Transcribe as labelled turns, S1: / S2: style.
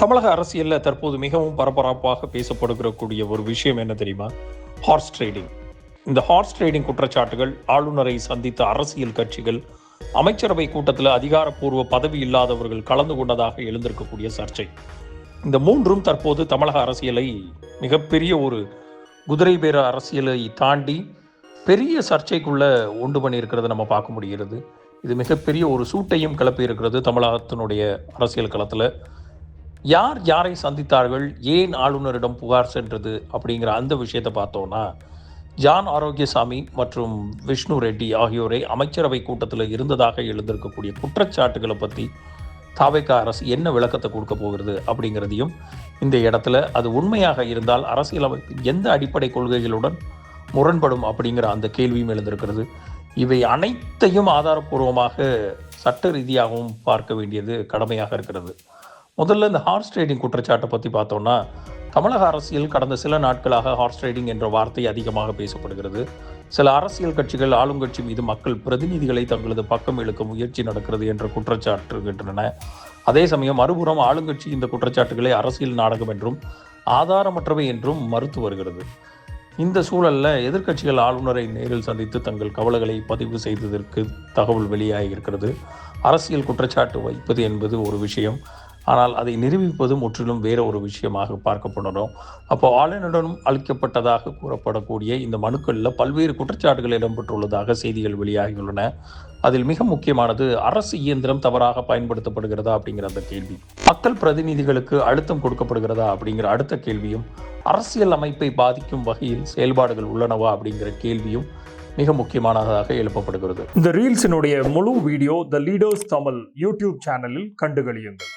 S1: தமிழக அரசியல்ல தற்போது மிகவும் பரபரப்பாக பேசப்படுகிற ஒரு விஷயம் என்ன தெரியுமா? Horse trading. இந்த ஹார்ஸ் ட்ரேடிங் குற்றச்சாட்டுகள் ஆளுநரை சந்தித்த அரசியல் கட்சிகள், அமைச்சரவை கூட்டத்தில் அதிகாரப்பூர்வ பதவி இல்லாதவர்கள் கலந்து கொண்டதாக எழுந்திருக்கக்கூடிய சர்ச்சை. இந்த மூன்றும் தற்போது தமிழக அரசியலை மிகப்பெரிய ஒரு குதிரை பேர அரசியலை தாண்டி பெரிய சர்ச்சைக்குள்ள உண்டு பண்ணியிருக்கிறத நம்ம பார்க்க முடிகிறது. இது மிகப்பெரிய ஒரு சூட்டையும் கிளப்பி இருக்கிறது தமிழகத்தினுடைய அரசியல் களத்தில். யார் யாரை சந்தித்தார்கள், ஏன் ஆளுநரிடம் புகார் சென்றது அப்படிங்கிற அந்த விஷயத்தை பார்த்தோன்னா, ஜான் ஆரோக்கியசாமி மற்றும் விஷ்ணு ரெட்டி ஆகியோரை அமைச்சரவை கூட்டத்தில் இருந்ததாக எழுந்திருக்கக்கூடிய குற்றச்சாட்டுகளை பற்றி தாவேக அரசு என்ன விளக்கத்தை கொடுக்க போகிறது அப்படிங்கிறதையும், இந்த இடத்துல அது உண்மையாக இருந்தால் அரசியலமைப்பின் எந்த அடிப்படை கொள்கைகளுடன் முரண்படும் அப்படிங்கிற அந்த கேள்வியும் எழுந்திருக்கிறது. இவை அனைத்தையும் ஆதாரப்பூர்வமாக சட்ட ரீதியாகவும் பார்க்க வேண்டியது கடமையாக இருக்கிறது. முதல்ல இந்த ஹார்ஸ் ட்ரேடிங் குற்றச்சாட்டை பற்றி பார்த்தோன்னா, தமிழக அரசியல் கடந்த சில நாட்களாக ஹார்ஸ் ட்ரேடிங் என்ற வார்த்தை அதிகமாக பேசப்படுகிறது. சில அரசியல் கட்சிகள் ஆளுங்கட்சி மீது மக்கள் பிரதிநிதிகளை தங்களது பக்கம் இழுக்க முயற்சி நடக்கிறது என்ற குற்றச்சாட்டுகின்றன. அதே சமயம் மறுபுறம் ஆளுங்கட்சி இந்த குற்றச்சாட்டுகளை அரசியல் நாடகம் என்றும் ஆதாரமற்றவை என்றும் மறுத்து வருகிறது. இந்த சூழலில் எதிர்க்கட்சிகள் ஆளுநரை நேரில் சந்தித்து தங்கள் கவலைகளை பதிவு செய்ததற்கு தகவல் வெளியாகியிருக்கிறது. அரசியல் குற்றச்சாட்டு வைப்பது என்பது ஒரு விஷயம், ஆனால் அதை நிரூபிப்பது முற்றிலும் வேற ஒரு விஷயமாக பார்க்கப்படணும். அப்போ ஆளுநரிடம் அளிக்கப்பட்டதாக கூறப்படக்கூடிய இந்த மனுக்களில் பல்வேறு குற்றச்சாட்டுகள் இடம்பெற்றுள்ளதாக செய்திகள் வெளியாகியுள்ளன. அதில் மிக முக்கியமானது அரசு இயந்திரம் தவறாக பயன்படுத்தப்படுகிறதா அப்படிங்கிற அந்த கேள்வி, மக்கள் பிரதிநிதிகளுக்கு அழுத்தம் கொடுக்கப்படுகிறதா அப்படிங்கிற அடுத்த கேள்வியும், அரசியல் அமைப்பை பாதிக்கும் வகையில் செயல்பாடுகள் உள்ளனவா அப்படிங்கிற கேள்வியும் மிக முக்கியமானதாக எழுப்பப்படுகிறது.
S2: இந்த ரீல்ஸினுடைய முழு வீடியோ த லீடர்ஸ் தமிழ் யூடியூப் சேனலில் கண்டுகளியுங்கள்.